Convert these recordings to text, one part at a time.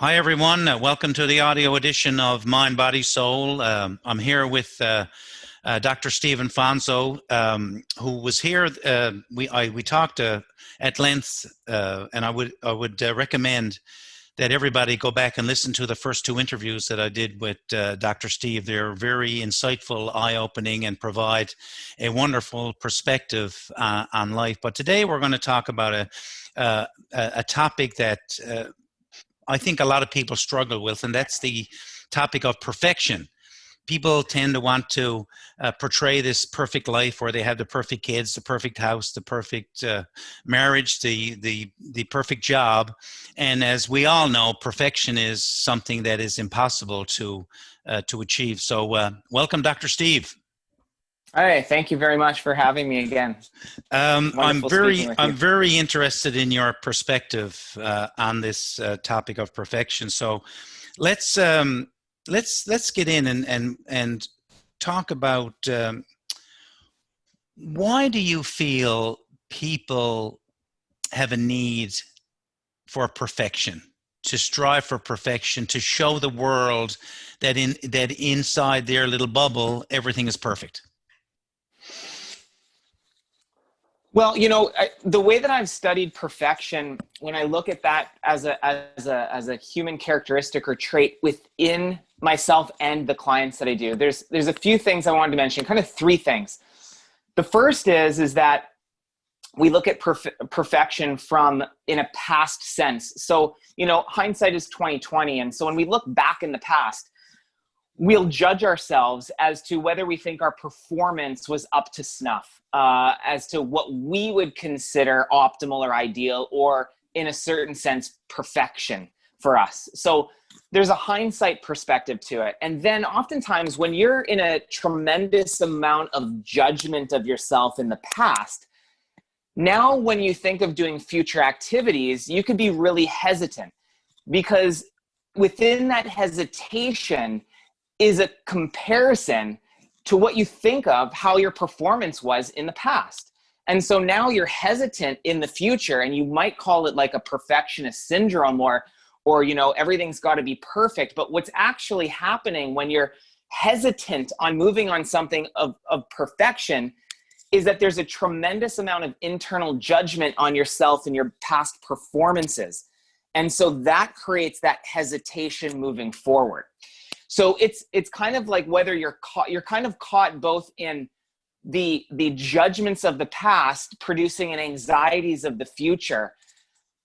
Hi, everyone. Welcome to the audio edition of Mind, Body, Soul. I'm here with Dr. Stephen Fonso, who was here. We talked at length, and I would recommend that everybody go back and listen to the first two interviews that I did with Dr. Steve. They're very insightful, eye-opening, and provide a wonderful perspective on life. But today we're going to talk about a topic that I think a lot of people struggle with, and that's the topic of perfection. People tend to want to portray this perfect life where they have the perfect kids, the perfect house, the perfect marriage, the perfect job. And as we all know, perfection is something that is impossible to achieve. So welcome, Dr. Steve. Hi, thank you very much for having me again. I'm Wonderful speaking with you. very interested in your perspective on this topic of perfection. So let's get in and talk about why do you feel people have a need for perfection, to strive for perfection, to show the world that inside their little bubble everything is perfect? Well, the way that I've studied perfection, when I look at that as a human characteristic or trait within myself and the clients that I do, there's a few things I wanted to mention, kind of three things. The first is that we look at perfection from in a past sense. So, hindsight is 20/20, and so when we look back in the past, we'll judge ourselves as to whether we think our performance was up to snuff, as to what we would consider optimal or ideal, or in a certain sense, perfection for us. So there's a hindsight perspective to it. And then oftentimes when you're in a tremendous amount of judgment of yourself in the past, now when you think of doing future activities, you could be really hesitant, because within that hesitation is a comparison to what you think of how your performance was in the past. And so now you're hesitant in the future, and you might call it like a perfectionist syndrome, or everything's got to be perfect. But what's actually happening when you're hesitant on moving on something of perfection is that there's a tremendous amount of internal judgment on yourself and your past performances. And so that creates that hesitation moving forward. So it's kind of like whether you're kind of caught both in the judgments of the past producing an anxieties of the future.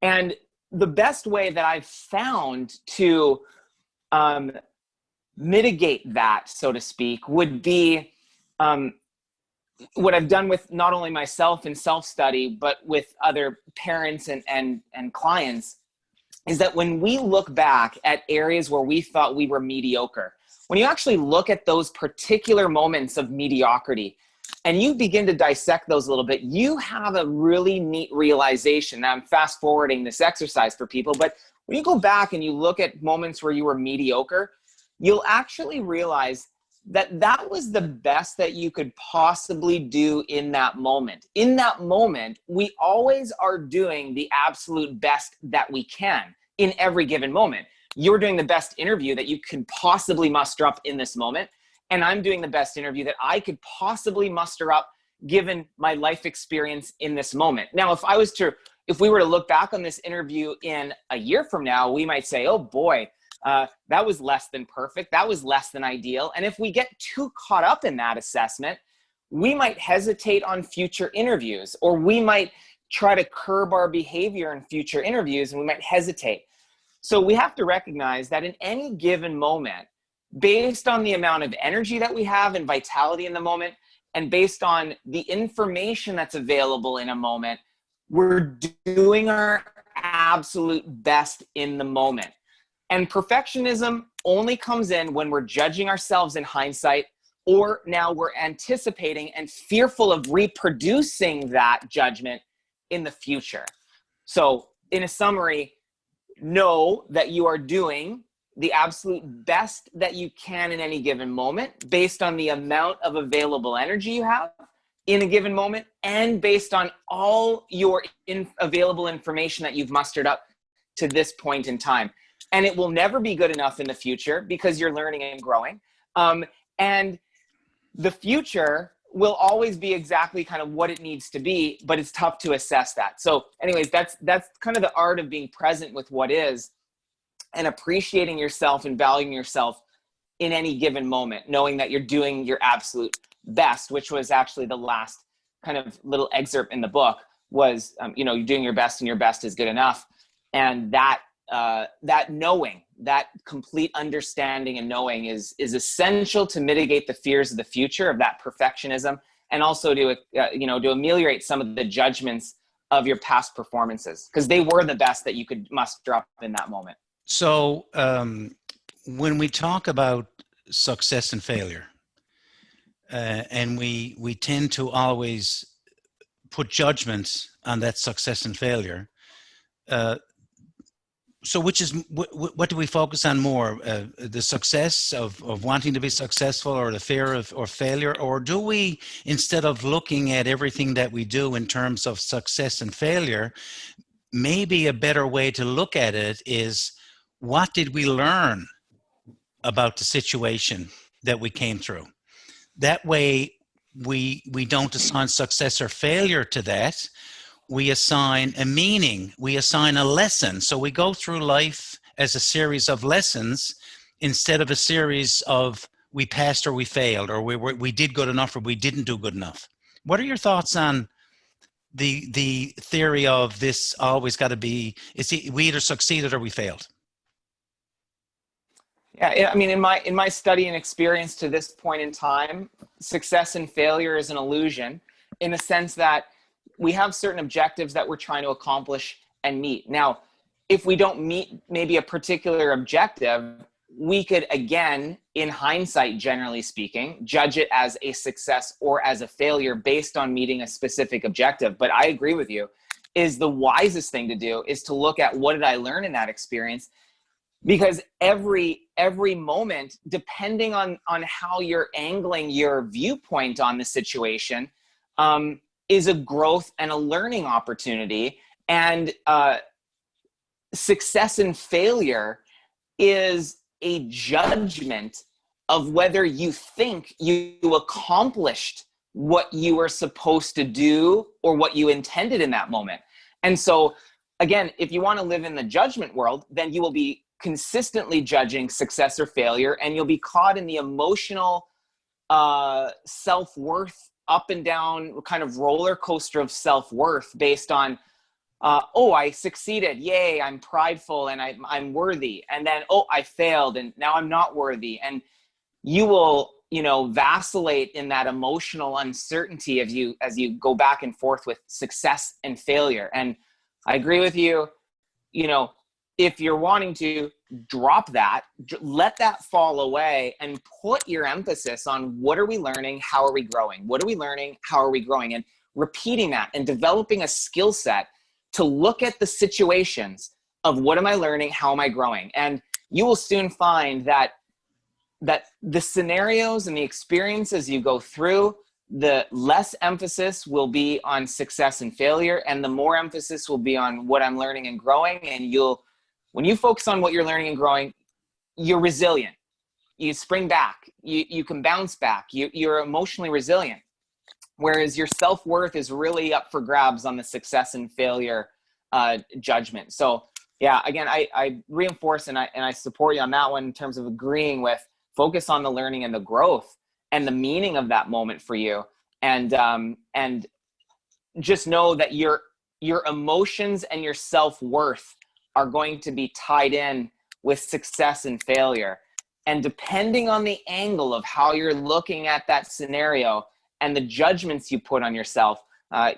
And the best way that I've found to mitigate that, so to speak, would be what I've done with not only myself in self-study, but with other parents and clients, is that when we look back at areas where we thought we were mediocre, when you actually look at those particular moments of mediocrity and you begin to dissect those a little bit, you have a really neat realization. Now I'm fast forwarding this exercise for people, but when you go back and you look at moments where you were mediocre, you'll actually realize that that was the best that you could possibly do in that moment. In that moment, we always are doing the absolute best that we can in every given moment. You're doing the best interview that you can possibly muster up in this moment, and I'm doing the best interview that I could possibly muster up given my life experience in this moment. Now, if we were to look back on this interview in a year from now, we might say, oh boy, that was less than perfect. That was less than ideal. And if we get too caught up in that assessment, we might hesitate on future interviews, or we might try to curb our behavior in future interviews, and we might hesitate. So we have to recognize that in any given moment, based on the amount of energy that we have and vitality in the moment, and based on the information that's available in a moment, we're doing our absolute best in the moment. And perfectionism only comes in when we're judging ourselves in hindsight, or now we're anticipating and fearful of reproducing that judgment in the future. So in a summary, know that you are doing the absolute best that you can in any given moment based on the amount of available energy you have in a given moment, and based on all your available information that you've mustered up to this point in time. and it will never be good enough in the future because you're learning and growing. And the future will always be exactly kind of what it needs to be, but it's tough to assess that. So anyways, that's kind of the art of being present with what is, and appreciating yourself and valuing yourself in any given moment, knowing that you're doing your absolute best, which was actually the last kind of little excerpt in the book was, you're doing your best and your best is good enough. And that knowing, that complete understanding and knowing is essential to mitigate the fears of the future, of that perfectionism, and also to ameliorate some of the judgments of your past performances, because they were the best that you could muster up in that moment. So when we talk about success and failure, and we tend to always put judgments on that success and failure, so what do we focus on more? The success of wanting to be successful, or the fear of or failure? Or do we, instead of looking at everything that we do in terms of success and failure, maybe a better way to look at it is, what did we learn about the situation that we came through? That way we don't assign success or failure to that. We assign a meaning, we assign a lesson. So we go through life as a series of lessons instead of a series of we passed or we failed, or we did good enough or we didn't do good enough. What are your thoughts on the theory of this always got to be, we either succeeded or we failed? Yeah, I mean, in my study and experience to this point in time, success and failure is an illusion, in the sense that we have certain objectives that we're trying to accomplish and meet. Now, if we don't meet maybe a particular objective, we could, again, in hindsight, generally speaking, judge it as a success or as a failure based on meeting a specific objective. But I agree with you, is the wisest thing to do is to look at, what did I learn in that experience? Because every moment, depending on how you're angling your viewpoint on the situation, is a growth and a learning opportunity. And success and failure is a judgment of whether you think you accomplished what you were supposed to do or what you intended in that moment. And so, again, if you want to live in the judgment world, then you will be consistently judging success or failure, and you'll be caught in the emotional self-worth, up and down kind of roller coaster of self-worth based on, oh, I succeeded, yay, I'm prideful and I'm worthy. And then, oh, I failed and now I'm not worthy. And you will, vacillate in that emotional uncertainty as you go back and forth with success and failure. And I agree with you, if you're wanting to drop that, let that fall away and put your emphasis on, what are we learning? How are we growing? What are we learning? How are we growing? And repeating that and developing a skill set to look at the situations of, what am I learning? How am I growing? And you will soon find that the scenarios and the experiences you go through, the less emphasis will be on success and failure, and the more emphasis will be on what I'm learning and growing. And when you focus on what you're learning and growing, you're resilient. You spring back. You can bounce back. You're emotionally resilient. Whereas your self-worth is really up for grabs on the success and failure judgment. So yeah, again, I reinforce and I support you on that one in terms of agreeing with, focus on the learning and the growth and the meaning of that moment for you. And just know that your emotions and your self-worth are going to be tied in with success and failure. And depending on the angle of how you're looking at that scenario and the judgments you put on yourself,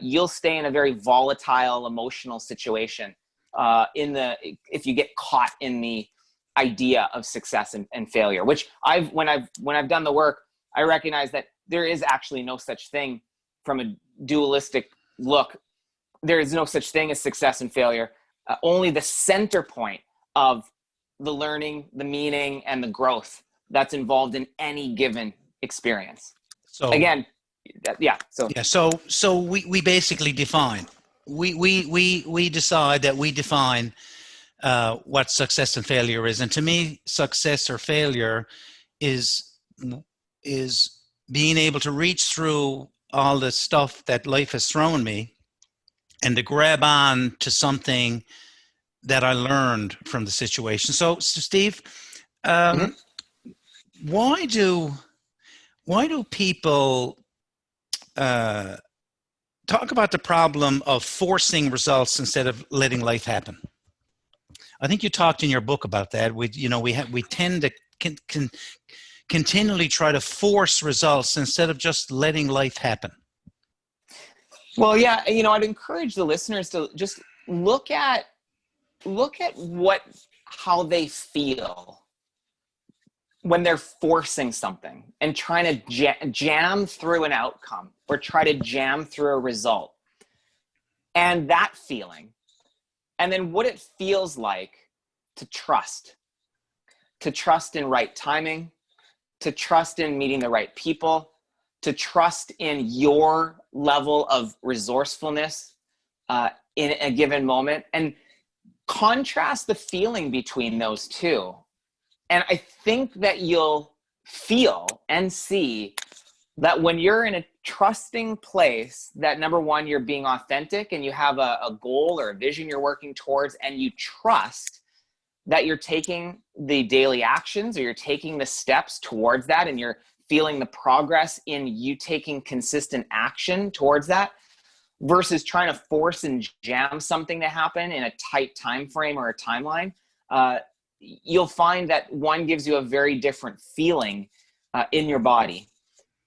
you'll stay in a very volatile emotional situation if you get caught in the idea of success and failure, which when I've done the work, I recognize that there is actually no such thing from a dualistic look. There is no such thing as success and failure. Only the center point of the learning, the meaning, and the growth that's involved in any given experience. So again, So we basically define. We decide that we define what success and failure is. And to me, success or failure is is being able to reach through all the stuff that life has thrown me and to grab on to something that I learned from the situation. So Steve, Mhm. why do people talk about the problem of forcing results instead of letting life happen? I think you talked in your book about that. We tend to continually try to force results instead of just letting life happen. Well, yeah, I'd encourage the listeners to just look at how they feel when they're forcing something and trying to jam through an outcome or try to jam through a result, and that feeling, and then what it feels like to trust in right timing, to trust in meeting the right people, to trust in your level of resourcefulness in a given moment, and contrast the feeling between those two. And I think that you'll feel and see that when you're in a trusting place, that number one, you're being authentic and you have a goal or a vision you're working towards, and you trust that you're taking the daily actions or you're taking the steps towards that, and you're feeling the progress in you taking consistent action towards that, versus trying to force and jam something to happen in a tight time frame or a timeline. You'll find that one gives you a very different feeling in your body.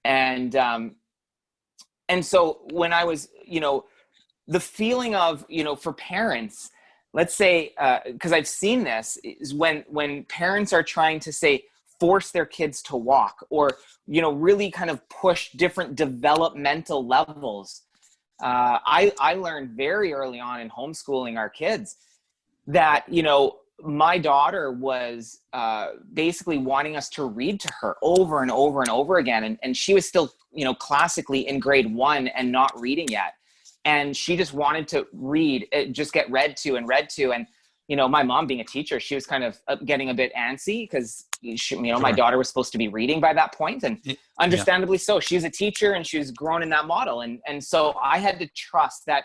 And so when I was, the feeling of, for parents, let's say, because I've seen this, is when parents are trying to say, force their kids to walk, or, really kind of push different developmental levels. I learned very early on in homeschooling our kids that, my daughter was basically wanting us to read to her over and over and over again. And she was still, classically in grade 1 and not reading yet. And she just wanted to read, just get read to. And, my mom being a teacher, she was kind of getting a bit antsy because, Sure. my daughter was supposed to be reading by that point. And understandably so. She was a teacher and she was grown in that model. And so I had to trust that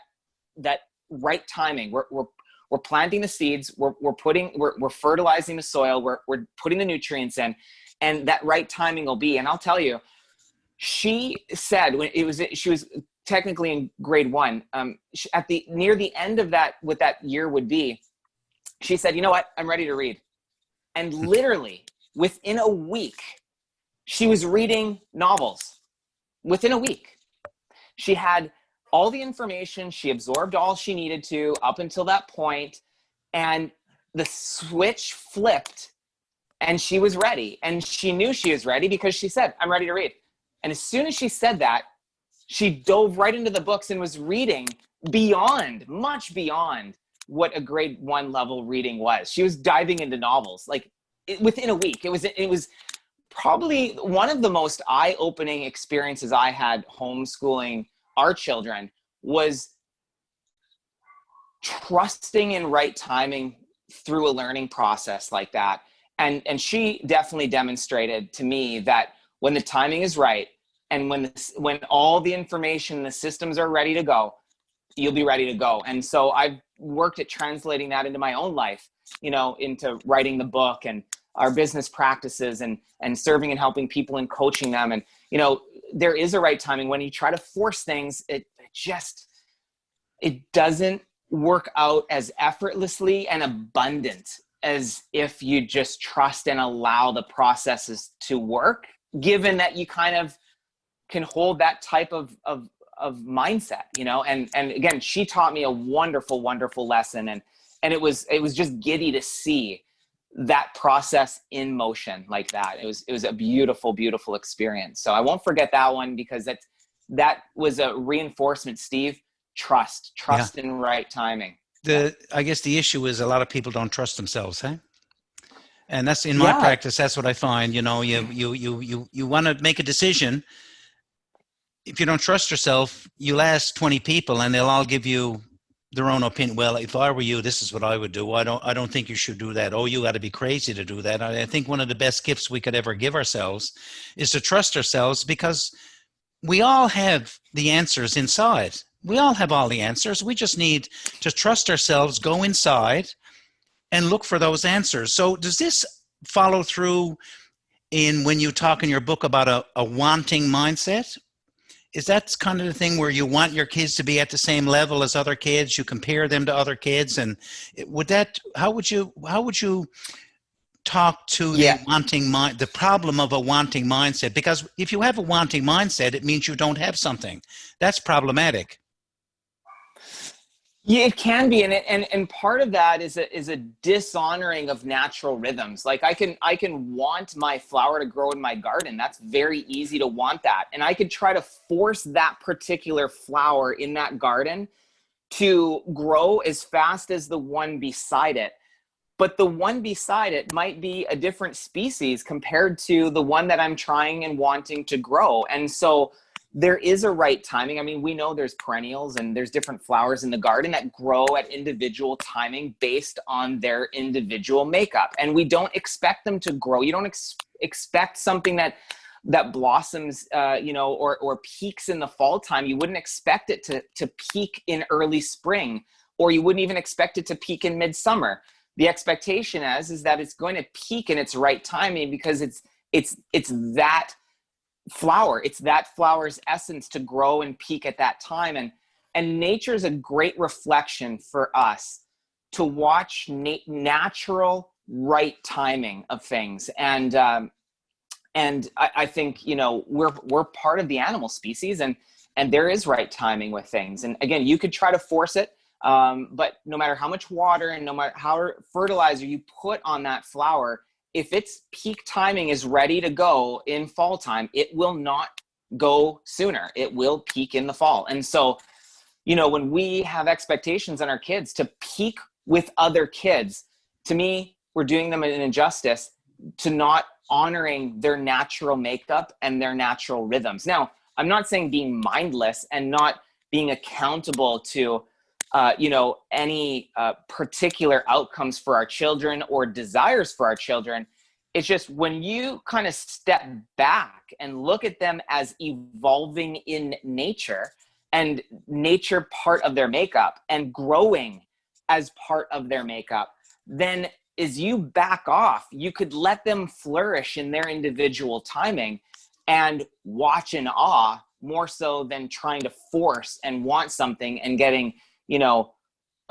right timing. We're planting the seeds, we're fertilizing the soil, we're putting the nutrients in, and that right timing will be. And I'll tell you, she said she was technically in grade 1, near the end of that, what that year would be, she said, "You know what? I'm ready to read." And literally within a week, she was reading novels. Within a week, she had all the information, she absorbed all she needed to up until that point, and the switch flipped and she was ready. And she knew she was ready because she said, "I'm ready to read." And as soon as she said that, she dove right into the books and was reading much beyond what a grade 1 level reading was. She was diving into novels within a week. It was probably one of the most eye-opening experiences I had homeschooling our children, was trusting in right timing through a learning process like that. And she definitely demonstrated to me that when the timing is right, and when all the information, the systems are ready to go, you'll be ready to go. And so I've worked at translating that into my own life, into writing the book and our business practices, and serving and helping people and coaching them. And, there is a right timing. When you try to force things, it doesn't work out as effortlessly and abundant as if you just trust and allow the processes to work, given that you kind of can hold that type of mindset, and again, she taught me a wonderful, wonderful lesson. And it was just giddy to see that process in motion like that. It was a beautiful, beautiful experience. So I won't forget that one, because that was a reinforcement, Steve. Trust in right timing. I guess the issue is a lot of people don't trust themselves, huh? And that's in my practice. That's what I find. You want to make a decision. If you don't trust yourself, you'll ask 20 people and they'll all give you their own opinion. Well, if I were you, this is what I would do. I don't think you should do that. Oh, you got to be crazy to do that. I think one of the best gifts we could ever give ourselves is to trust ourselves, because we all have the answers inside. We all have all the answers. We just need to trust ourselves, go inside and look for those answers. So does this follow through in when you talk in your book about a wanting mindset? Is that kind of the thing where you want your kids to be at the same level as other kids? You compare them to other kids, and would that? How would you talk to the Yeah. wanting mind, the problem of a wanting mindset? Because if you have a wanting mindset, it means you don't have something. That's problematic. Yeah, it can be, and part of that is a dishonoring of natural rhythms. Like I can want my flower to grow in my garden. That's very easy to want that, and I could try to force that particular flower in that garden to grow as fast as the one beside it. But the one beside it might be a different species compared to the one that I'm trying and wanting to grow. And so there is a right timing. I mean, we know there's perennials and there's different flowers in the garden that grow at individual timing based on their individual makeup. And we don't expect them to grow. You don't expect something that blossoms, or peaks in the fall time. You wouldn't expect it to peak in early spring, or you wouldn't even expect it to peak in midsummer. The expectation is that it's going to peak in its right timing, because it's that flower. It's that flower's essence to grow and peak at that time. And nature is a great reflection for us to watch natural right timing of things. And I think, we're part of the animal species, and there is right timing with things. And again, you could try to force it, but no matter how much water and no matter how fertilizer you put on that flower, if its peak timing is ready to go in fall time, it will not go sooner. It will peak in the fall. And so, when we have expectations on our kids to peak with other kids, to me, we're doing them an injustice to not honoring their natural makeup and their natural rhythms. Now, I'm not saying being mindless and not being accountable to any particular outcomes for our children or desires for our children. It's just when you kind of step back and look at them as evolving in nature, and nature part of their makeup and growing as part of their makeup, then as you back off, you could let them flourish in their individual timing and watch in awe, more so than trying to force and want something and getting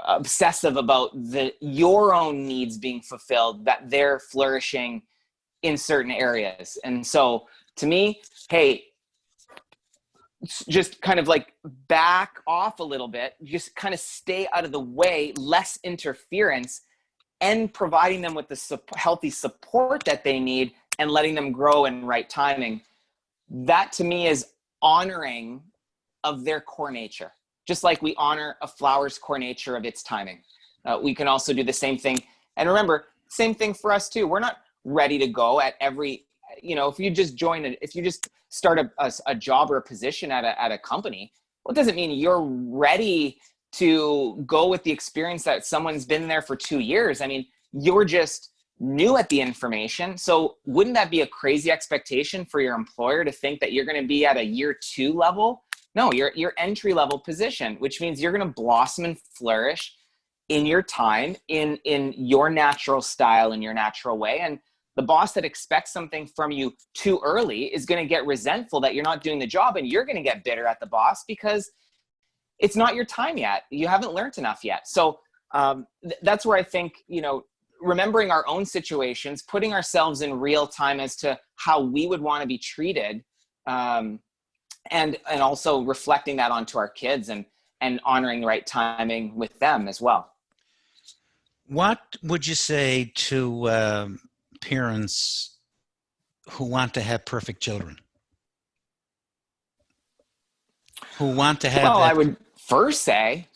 obsessive about your own needs being fulfilled, that they're flourishing in certain areas. And so to me, hey, just kind of like back off a little bit, just kind of stay out of the way, less interference, and providing them with the healthy support that they need and letting them grow in right timing. That to me is honoring of their core nature. Just like we honor a flower's core nature of its timing. We can also do the same thing. And remember, same thing for us too. We're not ready to go at every, if you just start a job or a position at a company, well, it doesn't mean you're ready to go with the experience that someone's been there for 2 years. I mean, you're just new at the information. So wouldn't that be a crazy expectation for your employer to think that you're going to be at a year 2 level? No, you're entry level position, which means you're going to blossom and flourish in your time, in your natural style, in your natural way. And the boss that expects something from you too early is going to get resentful that you're not doing the job, and you're going to get bitter at the boss because it's not your time yet. You haven't learned enough yet. So that's where I think, remembering our own situations, putting ourselves in real time as to how we would want to be treated, and also reflecting that onto our kids and honoring the right timing with them as well. What would you say to parents who want to have perfect children? Who want to have Well, that? I would first say,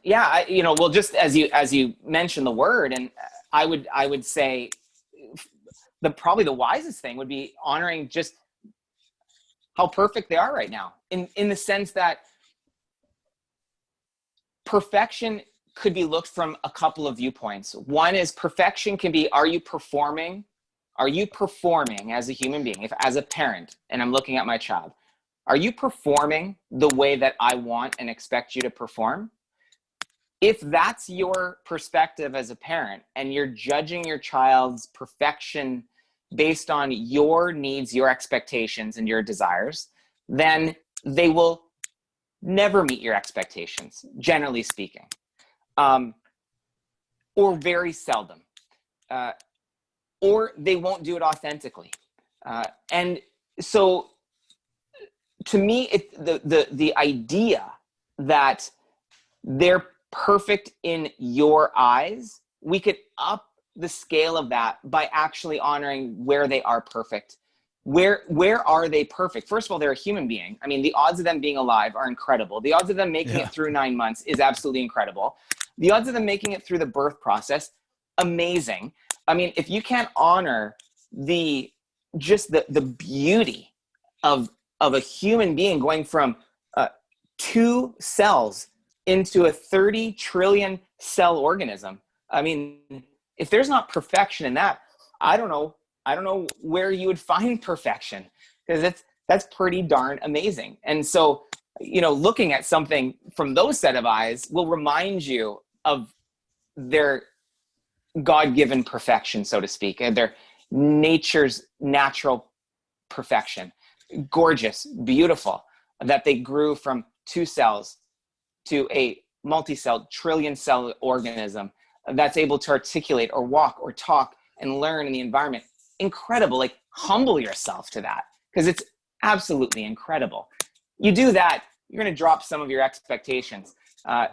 yeah, well, just as you mentioned the word, and I would say probably the wisest thing would be honoring just how perfect they are right now, in the sense that perfection could be looked from a couple of viewpoints. One is perfection can be, are you performing? Are you performing as a human being? If as a parent, and I'm looking at my child, are you performing the way that I want and expect you to perform? If that's your perspective as a parent and you're judging your child's perfection based on your needs, your expectations, and your desires, then they will never meet your expectations, generally speaking, or very seldom, or they won't do it authentically. And so to me, the idea that they're perfect in your eyes, we could up the scale of that by actually honoring where they are perfect. Where are they perfect? First of all, they're a human being. I mean, the odds of them being alive are incredible. The odds of them making it through 9 months is absolutely incredible. The odds of them making it through the birth process, amazing. I mean, if you can't honor the beauty of a human being going from 2 cells into a 30 trillion cell organism, I mean, if there's not perfection in that, I don't know where you would find perfection, because that's pretty darn amazing. And so, looking at something from those set of eyes will remind you of their God-given perfection, so to speak, and their nature's natural perfection. Gorgeous, beautiful, that they grew from 2 cells to a multi-cell, trillion-cell organism that's able to articulate or walk or talk and learn in the environment. Incredible. Like, humble yourself to that, because it's absolutely incredible. You do that, you're going to drop some of your expectations,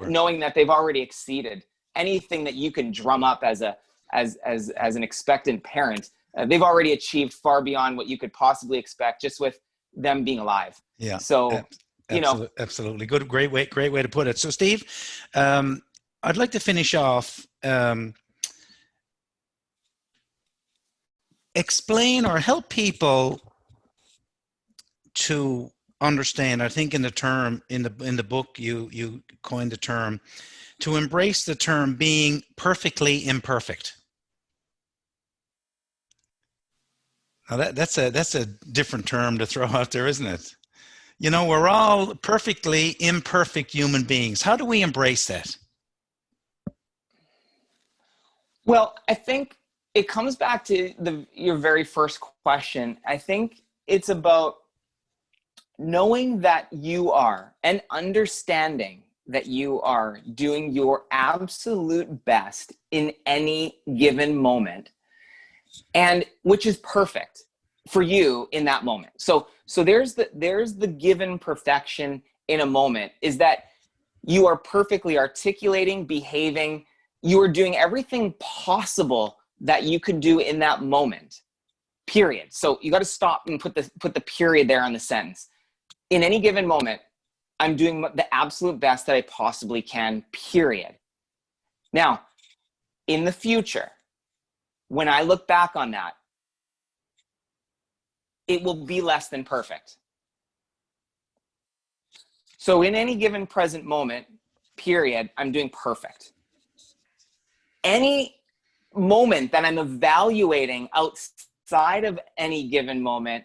knowing that they've already exceeded anything that you can drum up as an expectant parent. They've already achieved far beyond what you could possibly expect just with them being alive. Yeah. So, absolutely good. Great way to put it. So, Steve, I'd like to finish off. Explain or help people to understand. I think in the book you coined the term, to embrace the term being perfectly imperfect. Now that's a different term to throw out there, isn't it? We're all perfectly imperfect human beings. How do we embrace that? Well, I think it comes back to your very first question. I think it's about knowing that you are, and understanding that you are doing your absolute best in any given moment, and which is perfect for you in that moment. So there's the given perfection in a moment, is that you are perfectly articulating, behaving, you are doing everything possible that you could do in that moment, period. So you got to stop and put the period there on the sentence. In any given moment, I'm doing the absolute best that I possibly can, period. Now, in the future, when I look back on that, it will be less than perfect. So in any given present moment, period, I'm doing perfect. Any moment that I'm evaluating outside of any given moment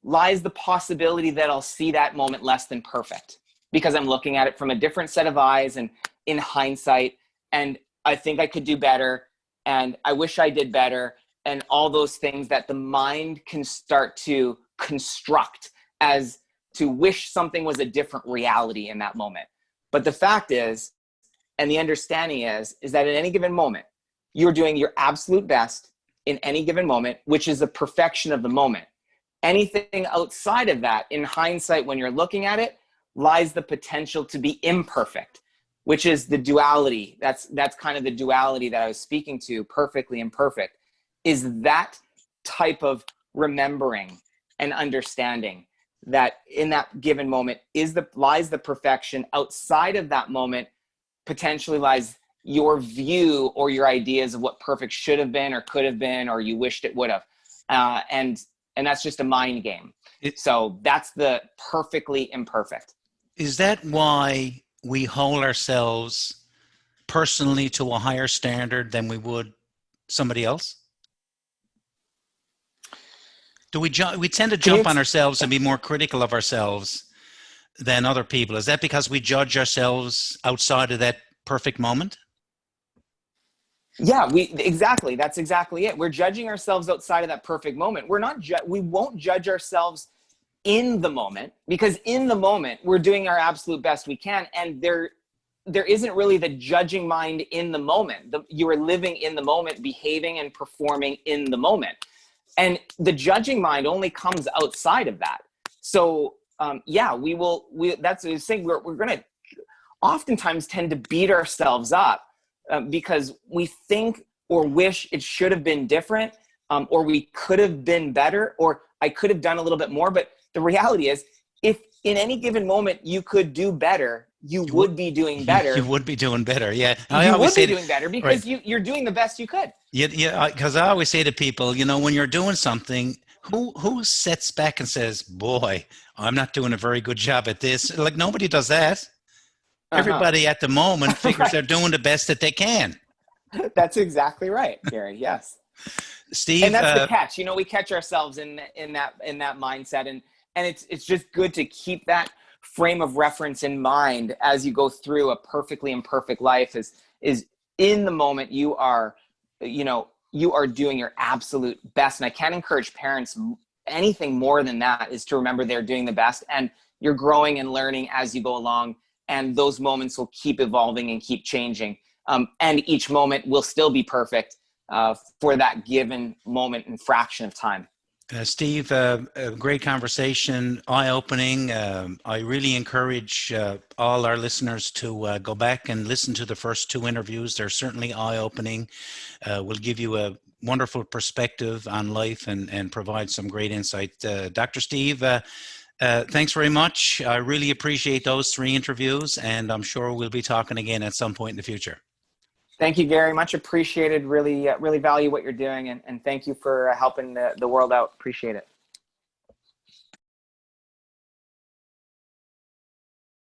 lies the possibility that I'll see that moment less than perfect, because I'm looking at it from a different set of eyes and in hindsight, and I think I could do better, and I wish I did better, and all those things that the mind can start to construct as to wish something was a different reality in that moment. But the fact is, and the understanding is that at any given moment, you're doing your absolute best in any given moment, which is the perfection of the moment. Anything outside of that, in hindsight, when you're looking at it, lies the potential to be imperfect, which is the duality. That's kind of the duality that I was speaking to, perfectly imperfect, is that type of remembering and understanding that in that given moment lies the perfection. Outside of that moment potentially lies your view or your ideas of what perfect should have been or could have been, or you wished it would have. And that's just a mind game. So that's the perfectly imperfect. Is that why we hold ourselves personally to a higher standard than we would somebody else? Do we tend to Can you jump on ourselves and be more critical of ourselves than other people? Is that because we judge ourselves outside of that perfect moment? Yeah, exactly. That's exactly it. We're judging ourselves outside of that perfect moment. We won't judge ourselves in the moment, because in the moment we're doing our absolute best we can, and there isn't really the judging mind in the moment. You are living in the moment, behaving and performing in the moment. And the judging mind only comes outside of that. So yeah, that's the thing. We're going to oftentimes tend to beat ourselves up because we think or wish it should have been different, or we could have been better, or I could have done a little bit more. But the reality is, if in any given moment you could do better, you would be doing better. You would be doing better. Yeah. You would be doing better because right. you're doing the best you could. Yeah, because I always say to people, when you're doing something, who sits back and says, boy, I'm not doing a very good job at this? Like, nobody does that. Everybody at the moment figures Right. they're doing the best that they can. That's exactly right, Gary. Yes. Steve, and that's the catch. We catch ourselves in that mindset, and it's just good to keep that frame of reference in mind as you go through a perfectly imperfect life. Is in the moment you are doing your absolute best. And I can't encourage parents anything more than that, is to remember they're doing the best, and you're growing and learning as you go along, and those moments will keep evolving and keep changing, and each moment will still be perfect for that given moment and fraction of time. Steve, a great conversation, eye-opening. I really encourage all our listeners to go back and listen to the first two interviews. They're certainly eye-opening. Will give you a wonderful perspective on life and provide some great insight. Dr. Steve, thanks very much. I really appreciate those three interviews, and I'm sure we'll be talking again at some point in the future. Thank you, Gary. Much appreciated. Really value what you're doing, and thank you for helping the world out. Appreciate it.